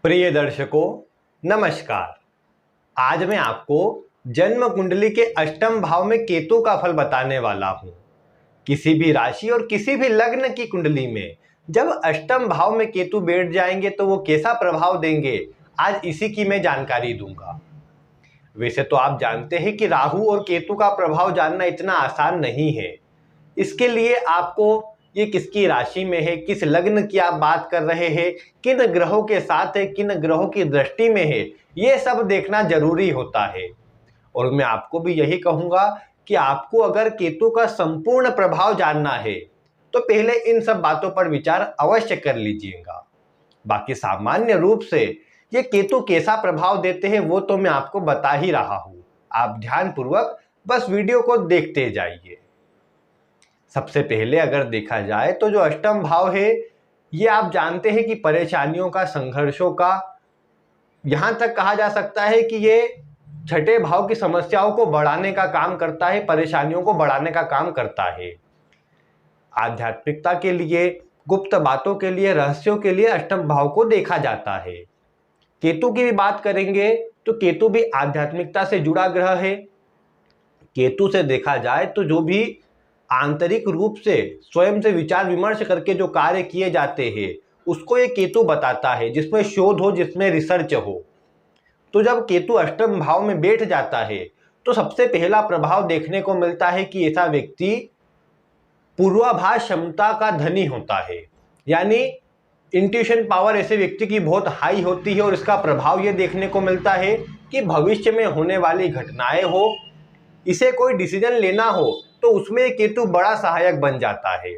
प्रिय दर्शकों, नमस्कार। आज मैं आपको जन्म कुंडली के अष्टम भाव में केतु का फल बताने वाला हूं। किसी भी राशि और किसी भी लग्न की कुंडली में जब अष्टम भाव में केतु बैठ जाएंगे तो वो कैसा प्रभाव देंगे, आज इसी की मैं जानकारी दूंगा। वैसे तो आप जानते हैं कि राहु और केतु का प्रभाव जानना इतना आसान नहीं है। इसके लिए आपको ये किसकी राशि में है, किस लग्न की आप बात कर रहे हैं, किन ग्रहों के साथ है, किन ग्रहों की दृष्टि में है, ये सब देखना जरूरी होता है। और मैं आपको भी यही कहूंगा कि आपको अगर केतु का संपूर्ण प्रभाव जानना है तो पहले इन सब बातों पर विचार अवश्य कर लीजिएगा। बाकी सामान्य रूप से ये केतु कैसा प्रभाव देते हैं वो तो मैं आपको बता ही रहा हूं। आप ध्यानपूर्वक बस वीडियो को देखते जाइए। सबसे पहले अगर देखा जाए तो जो अष्टम भाव है ये आप जानते हैं कि परेशानियों का, संघर्षों का, यहां तक कहा जा सकता है कि ये छठे भाव की समस्याओं को बढ़ाने का काम करता है, परेशानियों को बढ़ाने का काम करता है। आध्यात्मिकता के लिए, गुप्त बातों के लिए, रहस्यों के लिए अष्टम भाव को देखा जाता है। केतु की भी बात करेंगे तो केतु भी आध्यात्मिकता से जुड़ा ग्रह है। केतु से देखा जाए तो जो भी आंतरिक रूप से स्वयं से विचार विमर्श करके जो कार्य किए जाते हैं उसको ये केतु बताता है, जिसमें शोध हो, जिसमें रिसर्च हो। तो जब केतु अष्टम भाव में बैठ जाता है तो सबसे पहला प्रभाव देखने को मिलता है कि ऐसा व्यक्ति पूर्वाभास क्षमता का धनी होता है, यानी इंट्यूशन पावर ऐसे व्यक्ति की बहुत हाई होती है। और इसका प्रभाव ये देखने को मिलता है कि भविष्य में होने वाली घटनाएं हो, इसे कोई डिसीजन लेना हो तो उसमें केतु बड़ा सहायक बन जाता है।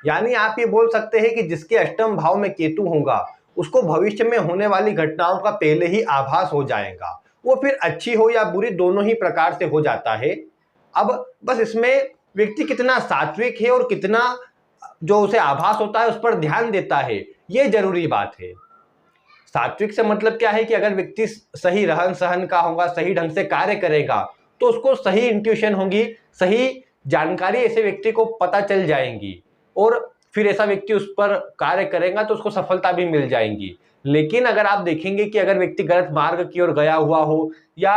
यानी आप ये बोल सकते हैं कि जिसके अष्टम भाव में केतु होगा उसको भविष्य में होने वाली घटनाओं का पहले ही आभास हो जाएगा, वो फिर अच्छी हो या बुरी दोनों ही प्रकार से हो जाता है। अब बस इसमें व्यक्ति कितना सात्विक है और कितना जो उसे आभास होता है उस पर ध्यान देता है, ये जरूरी बात है। सात्विक से मतलब क्या है कि अगर व्यक्ति सही रहन सहन का होगा, सही ढंग से कार्य करेगा तो उसको सही इंट्यूशन होगी, सही जानकारी ऐसे व्यक्ति को पता चल जाएंगी और फिर ऐसा व्यक्ति उस पर कार्य करेगा तो उसको सफलता भी मिल जाएंगी। लेकिन अगर आप देखेंगे कि अगर व्यक्ति गलत मार्ग की ओर गया हुआ हो या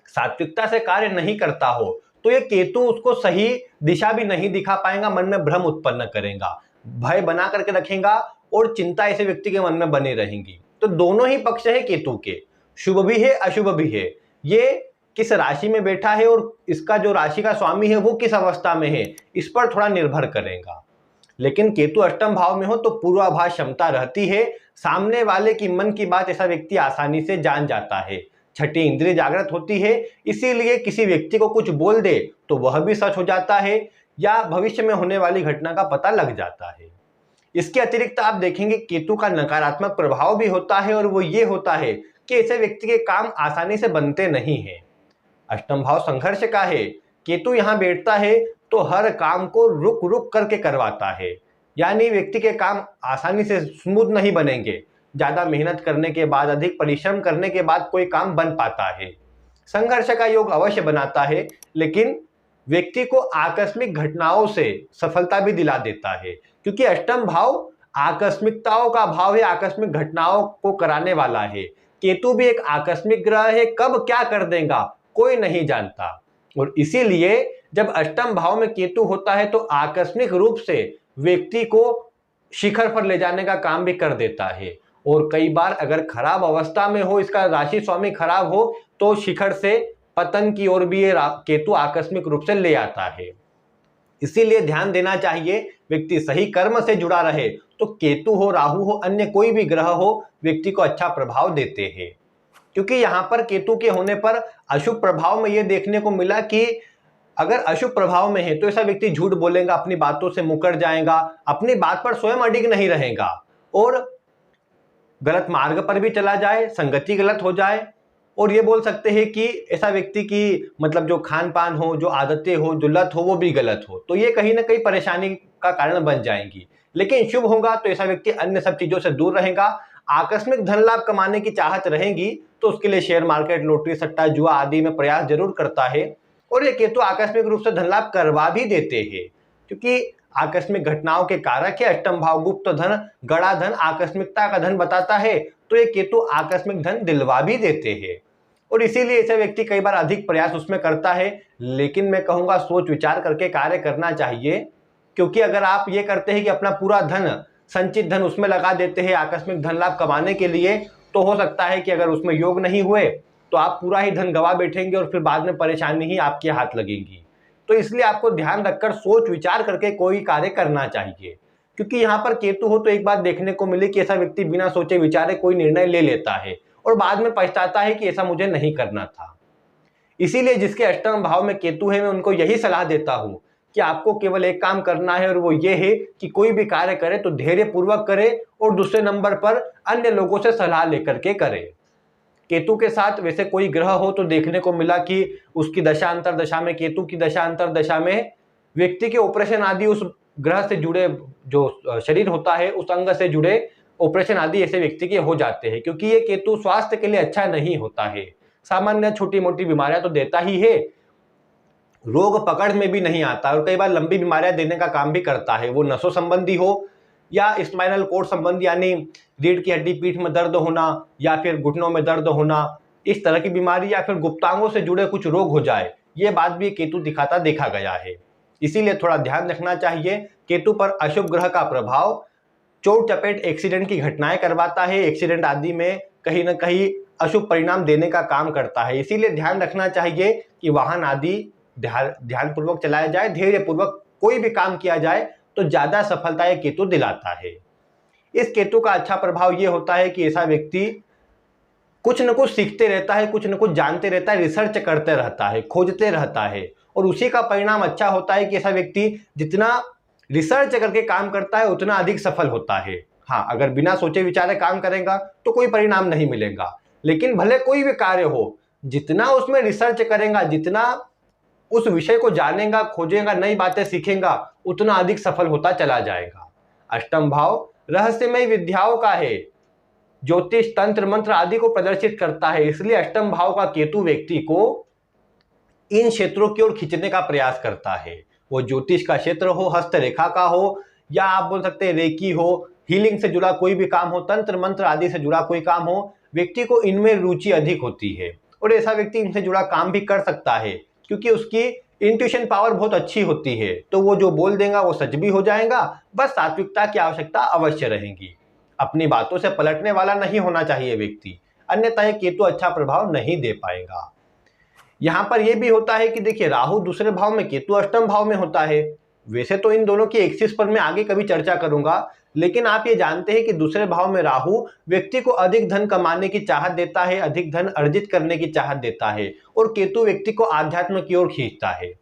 सात्विकता से कार्य नहीं करता हो तो ये केतु उसको सही दिशा भी नहीं दिखा पाएगा, मन में भ्रम उत्पन्न करेगा, भय बना करके रखेगा और चिंता ऐसे व्यक्ति के मन में बनी रहेंगी। तो दोनों ही पक्ष है केतु के, शुभ भी है अशुभ भी है। ये किस राशि में बैठा है और इसका जो राशि का स्वामी है वो किस अवस्था में है, इस पर थोड़ा निर्भर करेगा। लेकिन केतु अष्टम भाव में हो तो पूर्वाभास क्षमता रहती है, सामने वाले की मन की बात ऐसा व्यक्ति आसानी से जान जाता है, छठी इंद्रिय जागृत होती है, इसीलिए किसी व्यक्ति को कुछ बोल दे तो वह भी सच हो जाता है या भविष्य में होने वाली घटना का पता लग जाता है। इसके अतिरिक्त आप देखेंगे केतु का नकारात्मक प्रभाव भी होता है और वो ये होता है कि ऐसे व्यक्ति के काम आसानी से बनते नहीं है। अष्टम भाव संघर्ष का है, केतु यहां बैठता है तो हर काम को रुक रुक करके करवाता है, यानी व्यक्ति के काम आसानी से स्मूथ नहीं बनेंगे। ज्यादा मेहनत करने के बाद, अधिक परिश्रम करने के बाद कोई काम बन पाता है। संघर्ष का योग अवश्य बनाता है, लेकिन व्यक्ति को आकस्मिक घटनाओं से सफलता भी दिला देता है, क्योंकि अष्टम भाव आकस्मिकताओं का भाव है, आकस्मिक घटनाओं को कराने वाला है। केतु भी एक आकस्मिक ग्रह है, कब क्या कर देगा कोई नहीं जानता। और इसीलिए जब अष्टम भाव में केतु होता है तो आकस्मिक रूप से व्यक्ति को शिखर पर ले जाने का काम भी कर देता है। और कई बार अगर खराब अवस्था में हो, इसका राशि स्वामी खराब हो तो शिखर से पतन की ओर भी ये केतु आकस्मिक रूप से ले आता है। इसीलिए ध्यान देना चाहिए, व्यक्ति सही कर्म से जुड़ा रहे तो केतु हो, राहु हो, अन्य कोई भी ग्रह हो, व्यक्ति को अच्छा प्रभाव देते हैं। क्योंकि यहां पर केतु के होने पर अशुभ प्रभाव में यह देखने को मिला कि अगर अशुभ प्रभाव में है तो ऐसा व्यक्ति झूठ बोलेगा, अपनी बातों से मुकर जाएगा, अपनी बात पर स्वयं अडिग नहीं रहेगा और गलत मार्ग पर भी चला जाए, संगति गलत हो जाए। और ये बोल सकते हैं कि ऐसा व्यक्ति की मतलब जो खान पान हो, जो आदतें हो, जो लत हो वो भी गलत हो, तो ये कहीं ना कहीं परेशानी का कारण बन जाएंगी। लेकिन शुभ होगा तो ऐसा व्यक्ति अन्य सब चीजों से दूर रहेगा। आकस्मिक धन लाभ कमाने की चाहत रहेगी तो उसके लिए शेयर मार्केट, लॉटरी, सट्टा, जुआ आदि में प्रयास जरूर करता है। और ये केतु आकस्मिक रूप से धन लाभ करवा भी देते हैं, क्योंकि आकस्मिक घटनाओं के कारक है। अष्टम भाव गुप्त धन, गड़ा धन, आकस्मिकता का धन बताता है, तो ये केतु आकस्मिक धन दिलवा भी देते हैं और इसीलिए ऐसा व्यक्ति कई बार अधिक प्रयास उसमें करता है। लेकिन मैं कहूंगा सोच विचार करके कार्य करना चाहिए, क्योंकि अगर आप ये करते हैं कि अपना पूरा धन, संचित धन उसमें लगा देते हैं आकस्मिक धन लाभ कमाने के लिए, तो हो सकता है कि अगर उसमें योग नहीं हुए तो आप पूरा ही धन गवा बैठेंगे और फिर बाद में परेशानी ही आपके हाथ लगेगी। तो इसलिए आपको ध्यान रखकर सोच विचार करके कोई कार्य करना चाहिए, क्योंकि यहाँ पर केतु हो तो एक बात देखने को मिली कि ऐसा व्यक्ति बिना सोचे विचारे कोई निर्णय ले लेता है और बाद में पछताता है कि ऐसा मुझे नहीं करना था। इसीलिए जिसके अष्टम भाव में केतु है, मैं उनको यही सलाह देता हूं कि आपको केवल एक काम करना है और वो ये है कि कोई भी कार्य करे तो धैर्य पूर्वक करे और दूसरे नंबर पर अन्य लोगों से सलाह लेकर के करे। केतु के साथ वैसे कोई ग्रह हो तो देखने को मिला कि उसकी दशा अंतर दशा में, केतु की दशा अंतर दशा में व्यक्ति के ऑपरेशन आदि उस ग्रह से जुड़े, जो शरीर होता है उस अंग से जुड़े ऑपरेशन आदि ऐसे व्यक्ति के हो जाते हैं, क्योंकि ये केतु स्वास्थ्य के लिए अच्छा नहीं होता है। सामान्य छोटी मोटी बीमारियां तो देता ही है, रोग पकड़ में भी नहीं आता और कई बार लंबी बीमारियां देने का काम भी करता है, वो नसों संबंधी हो या स्पाइनल कोर्ड संबंधी, यानी रीढ़ की हड्डी, पीठ में दर्द होना या फिर घुटनों में दर्द होना, इस तरह की बीमारी, या फिर गुप्तांगों से जुड़े कुछ रोग हो जाए, ये बात भी केतु दिखाता देखा गया है। इसीलिए थोड़ा ध्यान रखना चाहिए। केतु पर अशुभ ग्रह का प्रभाव चोट चपेट एक्सीडेंट की घटनाएं करवाता है, एक्सीडेंट आदि में कहीं ना कहीं अशुभ परिणाम देने का काम करता है। इसीलिए ध्यान रखना चाहिए कि वाहन आदि ध्यानपूर्वक चलाया जाए, धैर्यपूर्वक कोई भी काम किया जाए तो ज्यादा सफलता ये केतु दिलाता है। इस केतु का अच्छा प्रभाव ये होता है कि ऐसा व्यक्ति कुछ न कुछ सीखते रहता है, कुछ न कुछ जानते रहता है, रिसर्च करते रहता है, खोजते रहता है और उसी का परिणाम अच्छा होता है कि ऐसा व्यक्ति जितना रिसर्च करके काम करता है उतना अधिक सफल होता है। हाँ, अगर बिना सोचे विचारे काम करेगा तो कोई परिणाम नहीं मिलेगा, लेकिन भले कोई भी कार्य हो, जितना उसमें रिसर्च करेगा, जितना उस विषय को जानेगा, खोजेगा, नई बातें सीखेगा, उतना अधिक सफल होता चला जाएगा। अष्टम भाव रहस्यमय विद्याओं का है, ज्योतिष, तंत्र, मंत्र आदि को प्रदर्शित करता है। इसलिए अष्टम भाव का केतु व्यक्ति को इन क्षेत्रों की ओर खींचने का प्रयास करता है। वो ज्योतिष का क्षेत्र हो, हस्तरेखा का हो, या आप बोल सकते हैं रेकी हो, हीलिंग से जुड़ा कोई भी काम हो, तंत्र मंत्र आदि से जुड़ा कोई काम हो, व्यक्ति को इनमें रुचि अधिक होती है और ऐसा व्यक्ति इनसे जुड़ा काम भी कर सकता है, क्योंकि उसकी इंट्यूशन पावर बहुत अच्छी होती है। तो वो जो बोल देगा वो सच भी हो जाएगा। बस सात्विकता की आवश्यकता अवश्य रहेगी, अपनी बातों से पलटने वाला नहीं होना चाहिए व्यक्ति, अन्यथा ये केतु अच्छा प्रभाव नहीं दे पाएगा। यहां पर यह भी होता है कि देखिए, राहु दूसरे भाव में, केतु अष्टम भाव में होता है। वैसे तो इन दोनों की एक्सिस पर मैं आगे कभी चर्चा करूंगा, लेकिन आप ये जानते हैं कि दूसरे भाव में राहु व्यक्ति को अधिक धन कमाने की चाहत देता है, अधिक धन अर्जित करने की चाहत देता है, और केतु व्यक्ति को आध्यात्म की ओर खींचता है।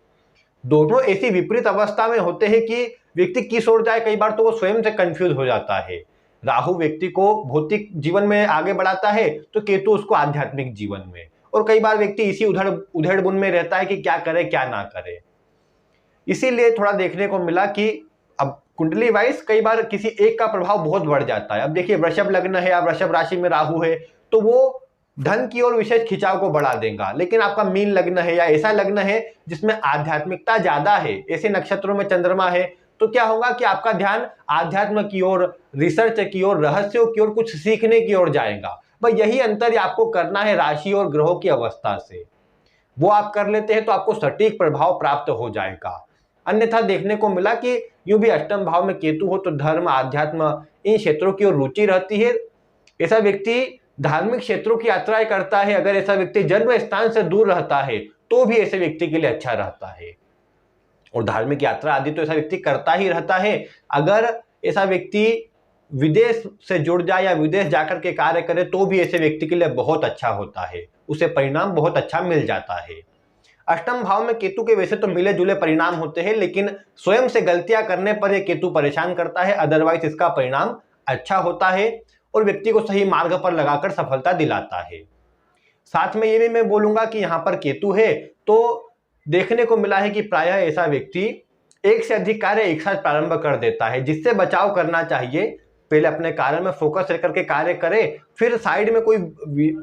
दोनों ऐसी विपरीत अवस्था में होते हैं कि व्यक्ति किस ओर जाए, कई बार तो वो स्वयं से कंफ्यूज हो जाता है। राहु व्यक्ति को भौतिक जीवन में आगे बढ़ाता है तो केतु उसको आध्यात्मिक जीवन में, और कई बार व्यक्ति इसी उधेड़ बुन में रहता है कि क्या करे क्या ना करे। इसीलिए थोड़ा देखने को मिला कि अब कुंडली वाइज कई बार किसी एक का प्रभाव बहुत बढ़ जाता है। अब देखिए, वृषभ लग्न है या वृषभ राशि में राहु है तो वो धन की ओर विशेष खिंचाव को बढ़ा देगा, लेकिन आपका मीन लग्न है या ऐसा लग्न है जिसमें आध्यात्मिकता ज्यादा है, ऐसे नक्षत्रों में चंद्रमा है, तो क्या होगा कि आपका ध्यान आध्यात्म की ओर, रिसर्च की ओर, रहस्यों की ओर, कुछ सीखने की ओर जाएगा। भाई यही अंतर आपको करना है राशि और ग्रहों की अवस्था से। वो आप कर लेते हैं तो आपको सटीक प्रभाव प्राप्त हो जाएगा। अन्यथा देखने को मिला कि यूं भी अष्टम भाव में केतु हो तो धर्म, आध्यात्म, इन क्षेत्रों की ओर रुचि रहती है। ऐसा व्यक्ति धार्मिक क्षेत्रों की यात्राएं करता है। अगर ऐसा व्यक्ति जन्म स्थान से दूर रहता है तो भी ऐसे व्यक्ति के लिए अच्छा रहता है, और धार्मिक यात्रा आदि तो ऐसा व्यक्ति करता ही रहता है। अगर ऐसा व्यक्ति विदेश से जुड़ जाए या विदेश जाकर के कार्य करे तो भी ऐसे व्यक्ति के लिए बहुत अच्छा होता है, उसे परिणाम बहुत अच्छा मिल जाता है। अष्टम भाव में केतु के वैसे तो मिले जुले परिणाम होते हैं, लेकिन स्वयं से गलतियां करने पर यह केतु परेशान करता है, अदरवाइज इसका परिणाम अच्छा होता है और व्यक्ति को सही मार्ग पर लगाकर सफलता दिलाता है। साथ में ये भी मैं बोलूंगा कि यहाँ पर केतु है तो देखने को मिला है कि प्रायः ऐसा व्यक्ति एक से अधिक कार्य एक साथ प्रारंभ कर देता है, जिससे बचाव करना चाहिए। पहले अपने कार्य में फोकस रह करके कार्य करे, फिर साइड में कोई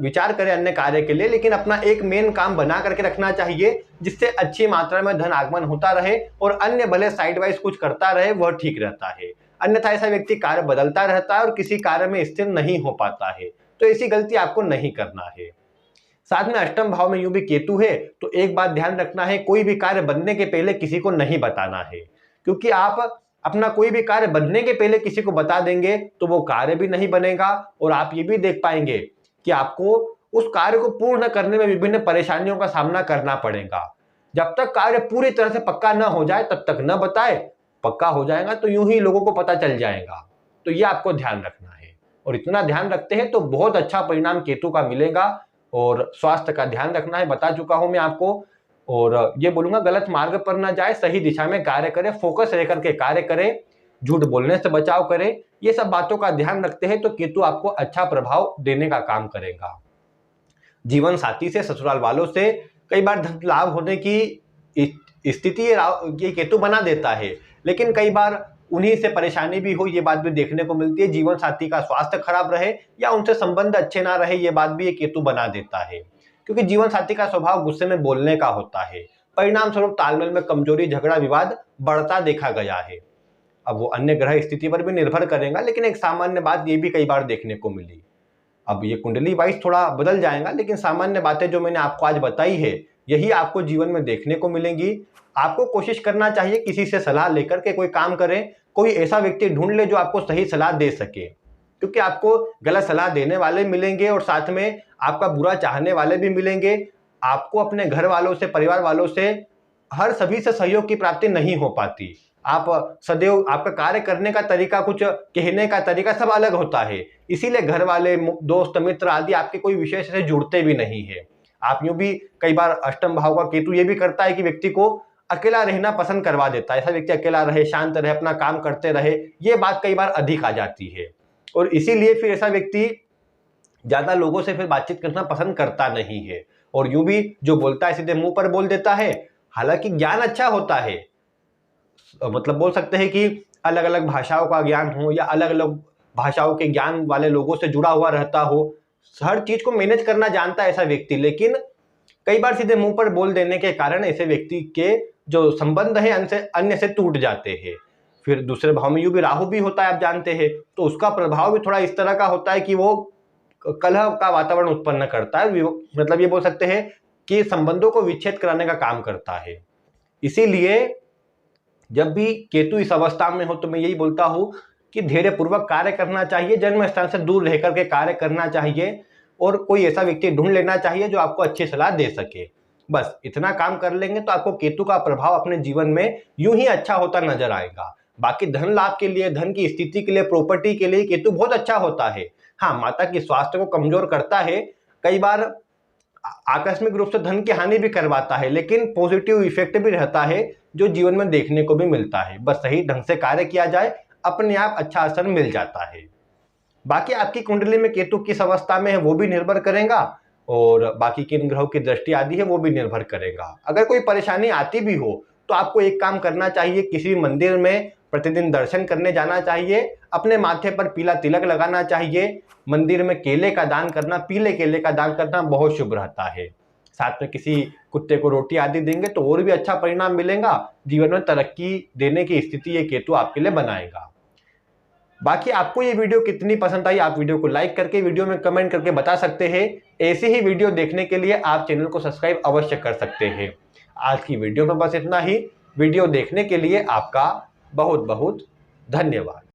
विचार करे अन्य कार्य के लिए, लेकिन अपना एक मेन काम बना करके रखना चाहिए जिससे अच्छी मात्रा में धन आगमन होता रहे और अन्य भले साइड वाइज कुछ करता रहे, वह ठीक रहता है। अन्यथा ऐसा व्यक्ति कार्य बदलता रहता है और किसी कार्य में स्थिर नहीं हो पाता है। तो ऐसी गलती आपको नहीं करना है। साथ में अष्टम भाव में यूं भी केतु है, तो एक बात ध्यान रखना है, कोई भी कार्य बनने के पहले किसी को नहीं बताना है, क्योंकि आप अपना कोई भी कार्य बनने के पहले किसी को बता देंगे तो वो कार्य भी नहीं बनेगा और आप ये भी देख पाएंगे कि आपको उस कार्य को पूर्ण करने में विभिन्न परेशानियों का सामना करना पड़ेगा। जब तक कार्य पूरी तरह से पक्का न हो जाए तब तक न बताए, पक्का हो जाएगा तो यूं ही लोगों को पता चल जाएगा। तो ये आपको ध्यान रखना है, और इतना ध्यान रखते हैं तो बहुत अच्छा परिणाम केतु का मिलेगा। और स्वास्थ्य का ध्यान रखना है, बता चुका हूं मैं आपको। और ये बोलूंगा गलत मार्ग पर ना जाए, सही दिशा में कार्य करे, फोकस रह करके कार्य करे, झूठ बोलने से बचाव करे। ये सब बातों का ध्यान रखते हैं तो केतु आपको अच्छा प्रभाव देने का काम करेगा। जीवन साथी से, ससुराल वालों से कई बार धन लाभ होने की स्थिति ये केतु बना देता है, लेकिन कई बार उन्हीं से परेशानी भी हो, ये बात भी देखने को मिलती है। जीवन साथी का स्वास्थ्य खराब रहे या उनसे संबंध अच्छे ना रहे, ये बात भी ये केतु बना देता है, क्योंकि जीवन साथी का स्वभाव गुस्से में बोलने का होता है। परिणाम स्वरूप तालमेल में कमजोरी, झगड़ा विवाद बढ़ता देखा गया है। अब वो अन्य ग्रह स्थिति पर भी निर्भर करेगा, लेकिन एक सामान्य बात ये भी कई बार देखने को मिली। अब ये कुंडली वाइज थोड़ा बदल जाएगा, लेकिन सामान्य बातें जो मैंने आपको आज बताई है यही आपको जीवन में देखने को मिलेंगी। आपको कोशिश करना चाहिए किसी से सलाह लेकर के कोई काम करें, कोई ऐसा व्यक्ति ढूंढ ले जो आपको सही सलाह दे सके, क्योंकि आपको गलत सलाह देने वाले मिलेंगे और साथ में आपका बुरा चाहने वाले भी मिलेंगे। आपको अपने घर वालों से, परिवार वालों से, हर सभी से सहयोग की प्राप्ति नहीं हो पाती। आप सदैव, आपका कार्य करने का तरीका, कुछ कहने का तरीका सब अलग होता है, इसीलिए घर वाले, दोस्त, मित्र आदि आपके कोई विशेष से जुड़ते भी नहीं है। आप यूं भी कई बार अष्टम भाव का केतु ये भी करता है कि व्यक्ति को अकेला रहना पसंद करवा देता है। ऐसा व्यक्ति अकेला रहे, शांत रहे, अपना काम करते रहे, ये बात कई बार अधिक आ जाती है और इसीलिए फिर ऐसा व्यक्ति ज्यादा लोगों से फिर बातचीत करना पसंद करता नहीं है और यूं भी जो बोलता है सीधे मुंह पर बोल देता है। हालांकि ज्ञान अच्छा होता है, मतलब बोल सकते हैं कि अलग अलग भाषाओं का ज्ञान हो या अलग अलग भाषाओं के ज्ञान वाले लोगों से जुड़ा हुआ रहता हो, हर चीज को मैनेज करना जानता है ऐसा व्यक्ति, लेकिन कई बार सीधे मुंह पर बोल देने के कारण ऐसे व्यक्ति के जो संबंध है अन्य से टूट जाते हैं। फिर दूसरे भाव में यूं भी राहु भी होता है, आप जानते हैं, तो उसका प्रभाव भी थोड़ा इस तरह का होता है कि वो कलह का वातावरण उत्पन्न करता है। मतलब ये बोल सकते हैं कि संबंधों को विच्छेद कराने का काम करता है। इसीलिए जब भी केतु इस अवस्था में हो तो मैं यही बोलता हूं कि धैर्य पूर्वक कार्य करना चाहिए, जन्म स्थान से दूर रह करके कार्य करना चाहिए और कोई ऐसा व्यक्ति ढूंढ लेना चाहिए जो आपको अच्छी सलाह दे सके। बस इतना काम कर लेंगे तो आपको केतु का प्रभाव अपने जीवन में यूं ही अच्छा होता नजर आएगा। बाकी धन लाभ के लिए, धन की स्थिति के लिए, प्रॉपर्टी के लिए केतु बहुत अच्छा होता है। हाँ, माता की स्वास्थ्य को कमजोर करता है, कई बार आकस्मिक रूप से धन की हानि भी करवाता है, लेकिन पॉजिटिव इफेक्ट भी रहता है जो जीवन में देखने को भी मिलता है। बस सही ढंग से कार्य किया जाए, अपने आप अच्छा असर मिल जाता है। बाकी आपकी कुंडली में केतु किस अवस्था में है वो भी निर्भर करेगा और बाकी किन ग्रहों की दृष्टि आदि है वो भी निर्भर करेगा। अगर कोई परेशानी आती भी हो तो आपको एक काम करना चाहिए, किसी मंदिर में प्रतिदिन दर्शन करने जाना चाहिए, अपने माथे पर पीला तिलक लगाना चाहिए, मंदिर में केले का दान करना, पीले केले का दान करना बहुत शुभ रहता है। साथ में किसी कुत्ते को रोटी आदि देंगे तो और भी अच्छा परिणाम मिलेगा। जीवन में तरक्की देने की स्थिति ये केतु आपके लिए बनाएगा। बाकी आपको ये वीडियो कितनी पसंद आई, आप वीडियो को लाइक करके, वीडियो में कमेंट करके बता सकते हैं। ऐसे ही वीडियो देखने के लिए आप चैनल को सब्सक्राइब अवश्य कर सकते हैं। आज की वीडियो में बस इतना ही। वीडियो देखने के लिए आपका बहुत बहुत धन्यवाद।